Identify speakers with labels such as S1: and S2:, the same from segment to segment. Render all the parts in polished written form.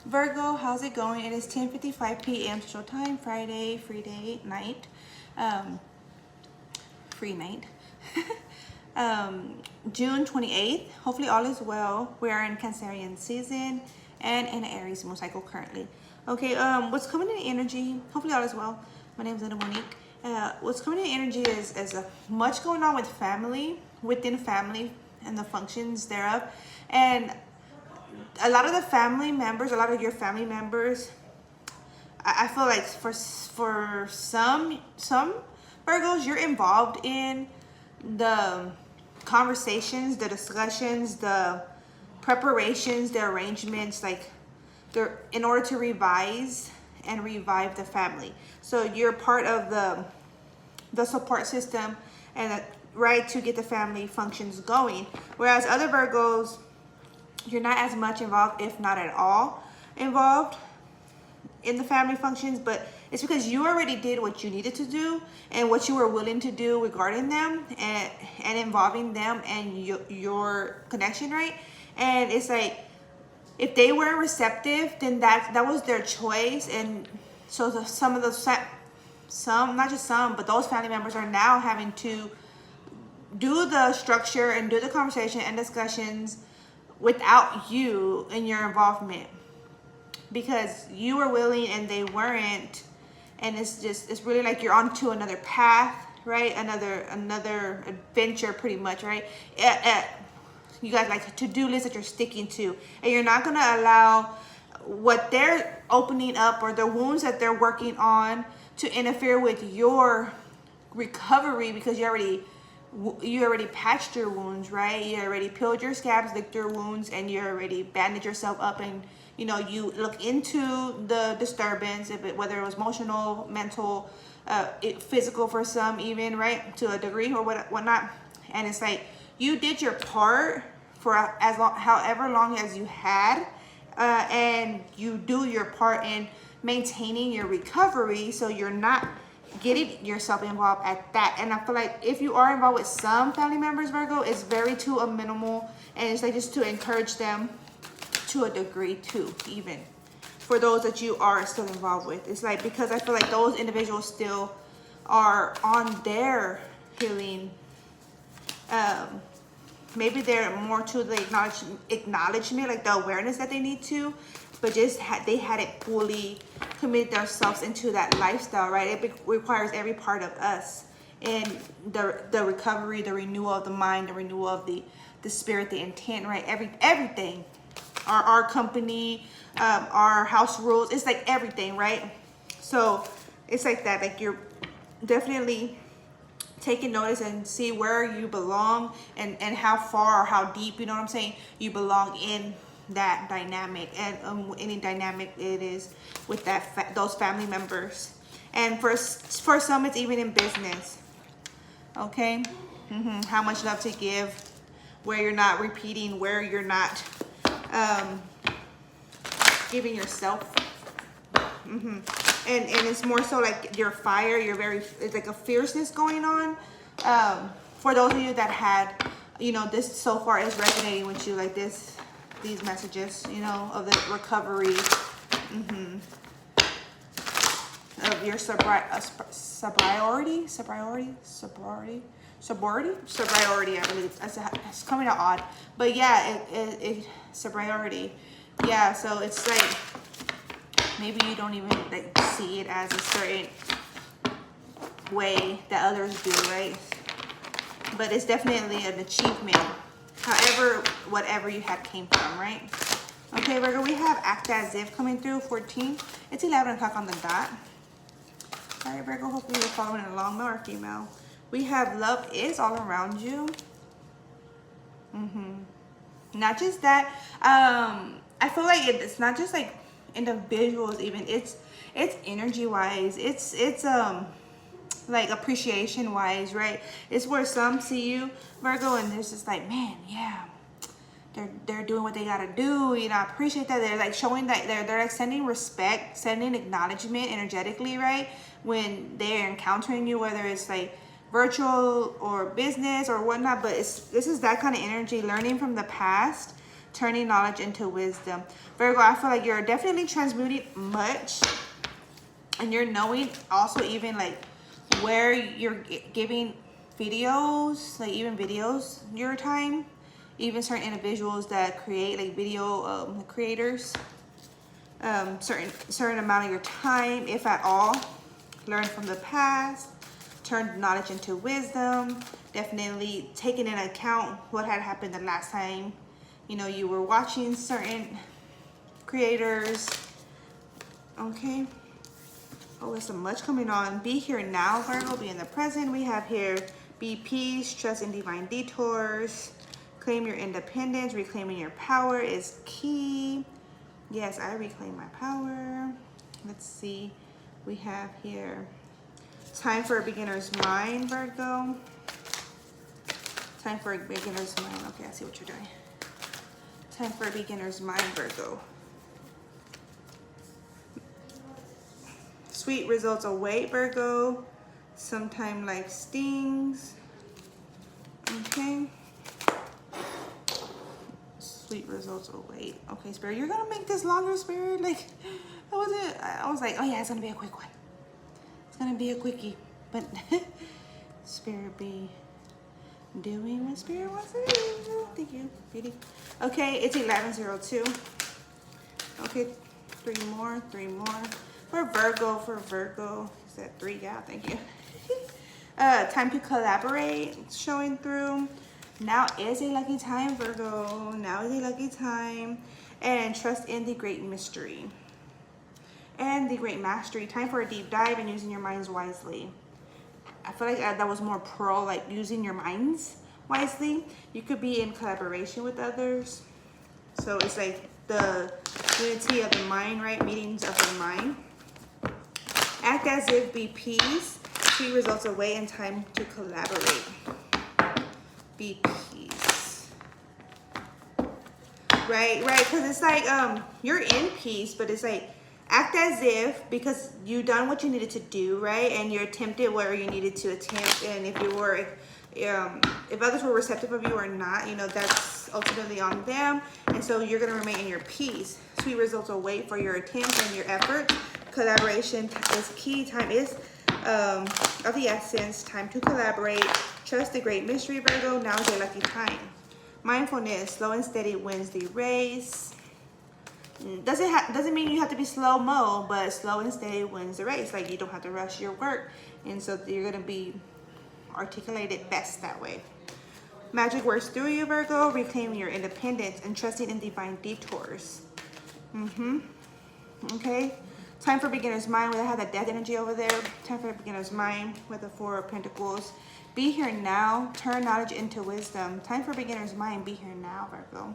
S1: Virgo, how's it going? It is 10:55 p.m. Central Time, Friday, free day, night. Um, free night. June 28th. Hopefully all is well. We are in Cancerian season and in Aries moon cycle currently. Okay, what's coming in energy? Hopefully all is well. My name is Linda Monique. What's coming in energy is much going on with family, within family, and the functions thereof. And a lot of the family members, a lot of your family members, I feel like for some Virgos, you're involved in the conversations, the discussions, the preparations, the arrangements, like they're in order to revise and revive the family. So you're part of the support system and right to get the family functions going. Whereas other Virgos, you're not as much involved, if not at all involved in the family functions, but it's because you already did what you needed to do and what you were willing to do regarding them and involving them and your connection, right? And it's like, if they weren't receptive, then that was their choice. And so some, not just some, but those family members are now having to do the structure and do the conversation and discussions without you and your involvement, because you were willing and they weren't. And it's really like you're on to another path, right? Another adventure pretty much, right? You got like a to-do list that you're sticking to, and you're not going to allow what they're opening up or the wounds that they're working on to interfere with your recovery, because you already patched your wounds, right? You already peeled your scabs, licked your wounds, and you already bandaged yourself up. And you look into the disturbance, whether it was emotional, mental, physical for some even, right, to a degree or whatnot. And it's like you did your part for however long as you had, and you do your part in maintaining your recovery, so you're not getting yourself involved at that. And I feel like if you are involved with some family members, Virgo, it's very to a minimal, and it's like just to encourage them to a degree too, even for those that you are still involved with. It's like, because I feel like those individuals still are on their healing. Maybe they're more to the acknowledgement, like the awareness that they need to, but just they hadn't fully committed themselves into that lifestyle, right? It requires every part of us in the recovery, the renewal of the mind, the renewal of the spirit, the intent, right? Everything. Our company, our house rules, it's like everything, right? So it's like that, like you're definitely taking notice and see where you belong and how far or how deep, you know what I'm saying, you belong in that dynamic, and any dynamic it is with those family members. And for some, it's even in business. Okay, how much love to give, where you're not repeating, where you're not giving yourself. And it's more so like your fire, it's like a fierceness going on. For those of you that had, this so far is resonating with you, like these messages, of the recovery, of your sobriety, I believe. It's coming out odd, but yeah, it sobriety. Yeah, so it's like, maybe you don't even like see it as a certain way that others do, right? But it's definitely an achievement, however, whatever you had came from, right? Okay, Virgo, we have Act As If coming through, 14. It's 11 o'clock on the dot. All right, Virgo, hopefully you're following along, male or female. We have Love Is All Around You. Not just that. I feel like it's not just like individuals, even it's energy wise, it's like appreciation wise, right? It's where some see you, Virgo, and there's just like, man, yeah, they're doing what they gotta do, I appreciate that. They're like showing that they're like sending respect, sending acknowledgement energetically, right, when they're encountering you, whether it's like virtual or business or whatnot. But this is that kind of energy, learning from the past, turning knowledge into wisdom. Virgo, I feel like you're definitely transmuting much, and you're knowing also even like where you're giving videos, like even videos your time, even certain individuals that create like video creators, certain amount of your time, if at all. Learn from the past, turn knowledge into wisdom, definitely taking into account what had happened the last time, you know, you were watching certain creators. Okay. Oh, there's so much coming on. Be here now, Virgo. Be in the present. We have here, be peace, trust in divine detours, claim your independence, reclaiming your power is key. Yes, I reclaim my power. Let's see. We have here, time for a beginner's mind, Virgo. Time for a beginner's mind. Okay, I see what you're doing. Time for a beginner's mind, Virgo. Sweet results await, Virgo. Sometime life stings. Okay. Sweet results await. Okay, Spirit, you're gonna make this longer, Spirit. Like, I was like, oh yeah, it's gonna be a quick one. It's gonna be a quickie. But Spirit be doing what Spirit wants to do. Thank you, beauty. Okay, it's 11:02. Okay, three more. For Virgo. Is that 3? Yeah, thank you. Time to collaborate, showing through. Now is a lucky time, Virgo. Now is a lucky time. And trust in the great mystery. And the great mastery. Time for a deep dive and using your minds wisely. I feel like that was more pro, like using your minds wisely. You could be in collaboration with others. So it's like the unity of the mind, right? Meetings of the mind. Act as if, be peace. See results away and time to collaborate. Be peace. Right, because it's like you're in peace, but it's like act as if, because you done what you needed to do, right? And you attempted where you needed to attempt, and if you were if others were receptive of you or not, you know, that's ultimately on them. And so you're going to remain in your peace. Sweet results await for your attempts and your effort. Collaboration is key. Time is of the essence. Time to collaborate. Trust the great mystery, Virgo. Now is your lucky time. Mindfulness, slow and steady wins the race. Doesn't mean you have to be slow-mo, but slow and steady wins the race. Like, you don't have to rush your work. And so you're going to be articulated best that way. Magic works through you, Virgo. Reclaiming your independence and trusting in divine detours. Okay. Time for beginner's mind. We have that death energy over there. Time for beginner's mind with the 4 of Pentacles. Be here now. Turn knowledge into wisdom. Time for beginner's mind. Be here now, Virgo.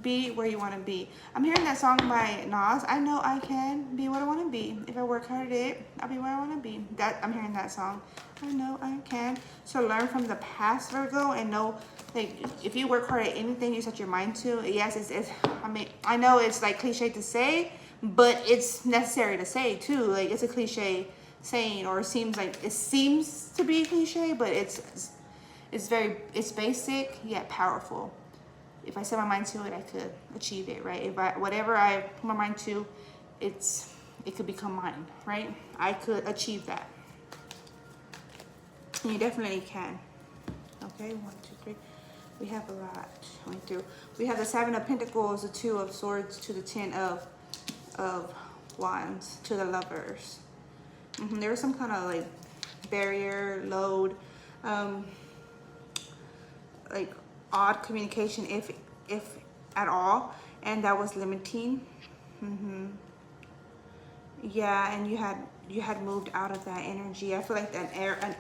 S1: Be where you want to be. I'm hearing that song by Nas. I know I can be what I want to be. If I work hard at it, I'll be where I want to be. I'm hearing that song. I know I can. So learn from the past, Virgo, and know, like, if you work hard at anything you set your mind to, yes, it's I mean, I know it's like cliche to say, but it's necessary to say too. Like, it's a cliche saying, or it seems to be cliche, but it's basic yet powerful. If I set my mind to it, I could achieve it, right? Whatever I put my mind to, it could become mine, right? I could achieve that. And you definitely can. Okay, 1, 2, 3. We have a lot going through. We have the 7 of Pentacles, the 2 of Swords, to the 10 of Wands, to the Lovers. There was some kind of like barrier, load, like odd communication, if at all, and that was limiting. Yeah, and you had moved out of that energy. I feel like an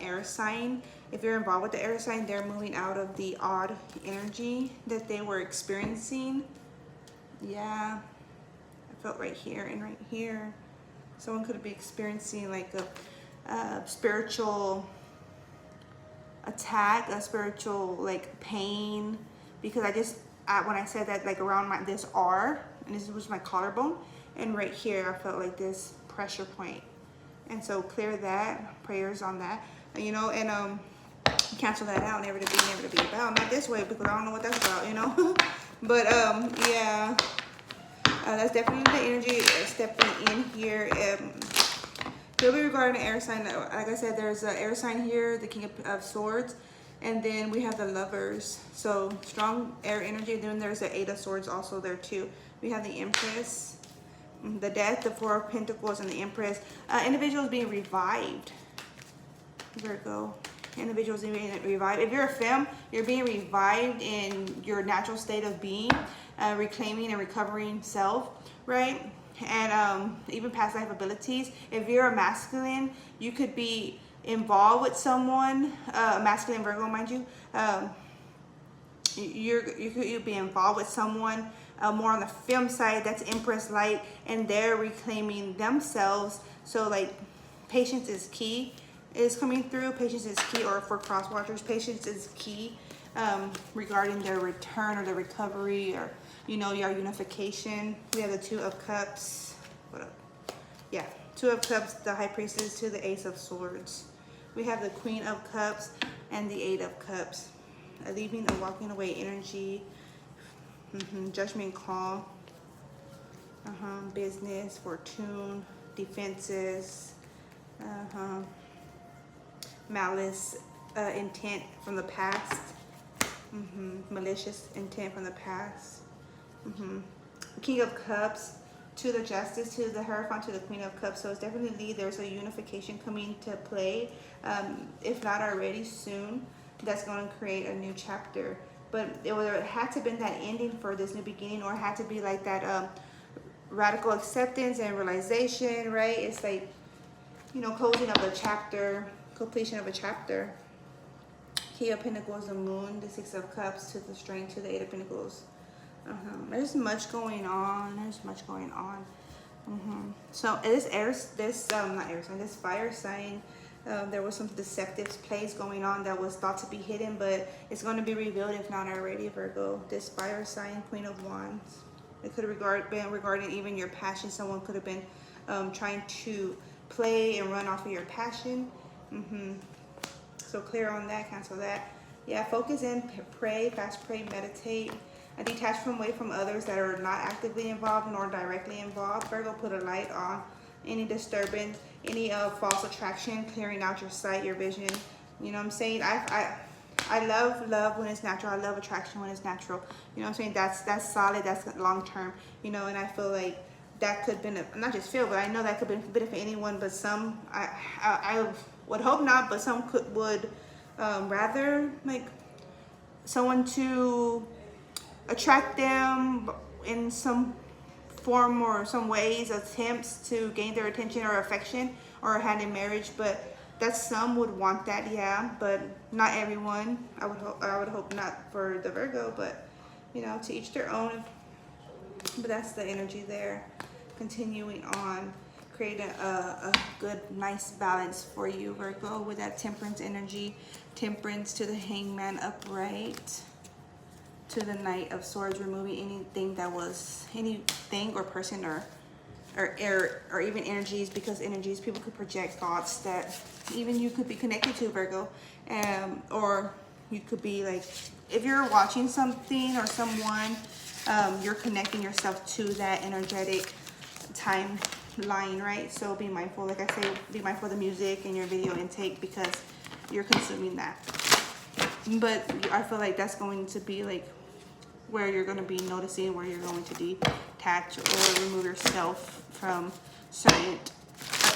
S1: air sign, if you're involved with the air sign, they're moving out of the odd energy that they were experiencing. Yeah, I felt right here and right here. Someone could be experiencing like a spiritual attack, a spiritual like pain, because when I said that, like around this R, and this was my collarbone, and right here I felt like this pressure point. And so clear that, prayers on that, you know, and cancel that out. Never to be about. Not this way, because I don't know what that's about, you know. But yeah, that's definitely the energy stepping in here. It'll be regarding an air sign. Like I said, there's an air sign here, the King of Swords, and then we have the Lovers. So strong air energy. Then there's the Eight of Swords also there too. We have the Empress, the Death, the Four of Pentacles, and the Empress. Individuals being revived. Virgo. Individuals being revived. If you're a femme, you're being revived in your natural state of being, reclaiming and recovering self, right? And even past life abilities. If you're a masculine, you could be involved with someone, masculine Virgo, mind you. You'd be involved with someone more on the femme side, that's Empress light, and they're reclaiming themselves. So like patience is key is coming through. Patience is key, or for cross watchers, patience is key regarding their return or the recovery, or you know, your unification. We have the Two of Cups. What up? Yeah, Two of Cups, the High Priestess, to the Ace of Swords. We have the Queen of Cups and the Eight of Cups. A leaving, a walking away energy. Judgment call. Business, fortune, defenses. Malice, intent from the past. Malicious intent from the past. King of Cups, to the Justice, to the Hierophant, to the Queen of Cups. So it's definitely, there's a unification coming to play, if not already, soon. That's going to create a new chapter. But it had to have been that ending for this new beginning, or it had to be like that radical acceptance and realization, right? It's like, you know, closing of a chapter, completion of a chapter. King of Pentacles, the Moon, the Six of Cups, to the Strength, to the Eight of Pentacles. There's much going on. There's much going on. So this this fire sign, there was some deceptive plays going on that was thought to be hidden, but it's going to be revealed if not already, Virgo. This fire sign, Queen of Wands. It could have been regarding even your passion. Someone could have been trying to play and run off of your passion. So clear on that, cancel that. Yeah, focus in, pray, fast pray, meditate. Detach away from others that are not actively involved nor directly involved. Virgo, put a light on any disturbance, any false attraction, clearing out your sight, your vision. You know what I'm saying? I love when it's natural. I love attraction when it's natural. You know what I'm saying? That's solid. That's long term. You know, and I feel like that could benefit, not just feel, but I know that could benefit anyone. But some, I would hope not. But some would rather like someone to attract them in some form or some ways, attempts to gain their attention or affection, or a hand in marriage. But that some would want that, yeah, but not everyone. I would hope not for the Virgo, but you know, to each their own. But that's the energy there. Continuing on, create a good, nice balance for you, Virgo, with that Temperance energy. Temperance to the Hangman upright, to the Knight of Swords, removing anything that was, anything or person or even energies, because energies, people could project thoughts that even you could be connected to, Virgo. Or you could be like, if you're watching something or someone, you're connecting yourself to that energetic timeline, right? So be mindful, like I say, be mindful of the music and your video intake, because you're consuming that. But I feel like that's going to be like where you're going to be noticing where you're going to detach or remove yourself from certain,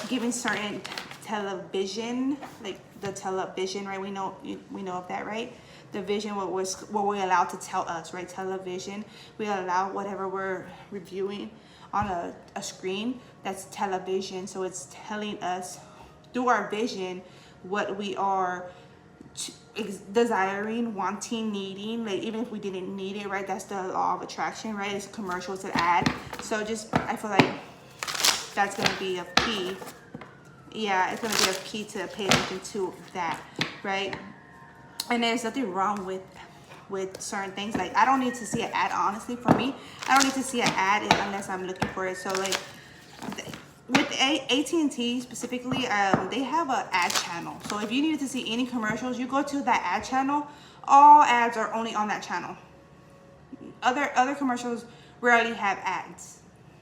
S1: giving certain television, like the television, right? We know of that, right? The vision, what we allowed to tell us, right? Television, we allow whatever we're reviewing on a screen, that's television. So it's telling us through our vision what we are desiring, wanting, needing, like even if we didn't need it, right? That's the law of attraction, right? It's a commercial, it's an ad. So just, I feel like that's going to be of key. Yeah, it's going to be of key to pay attention to that, right? And there's nothing wrong with certain things. Like, I don't need to see an ad, honestly. For me, I don't need to see an ad unless I'm looking for it. So like with AT&T specifically, they have an ad channel. So if you needed to see any commercials, you go to that ad channel. All ads are only on that channel. other commercials rarely have ads,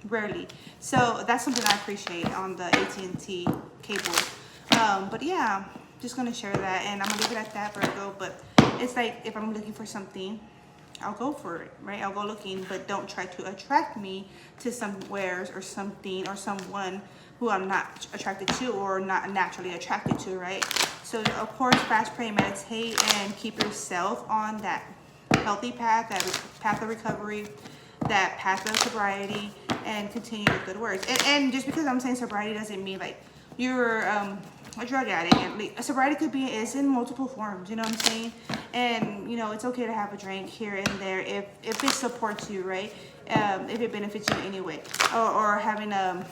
S1: rarely. So that's something I appreciate on the AT&T cable. But yeah, just gonna share that, and I'm gonna leave it at that, Virgo. But it's like, if I'm looking for something, I'll go for it, right? I'll go looking, but don't try to attract me to somewheres or something or someone who I'm not attracted to or not naturally attracted to, right? So of course, fast, pray, meditate, and keep yourself on that healthy path, that path of recovery, that path of sobriety, and continue with good works. And just because I'm saying sobriety doesn't mean like you're a drug addict. And sobriety could be, is in multiple forms, you know what I'm saying? And you know, it's okay to have a drink here and there if it supports you, right? If it benefits you in any way, or having a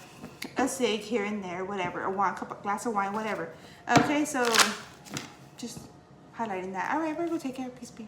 S1: cig here and there, whatever, a wine, glass of wine, whatever. Okay, so just highlighting that. All right, Virgo, take care. Peace be.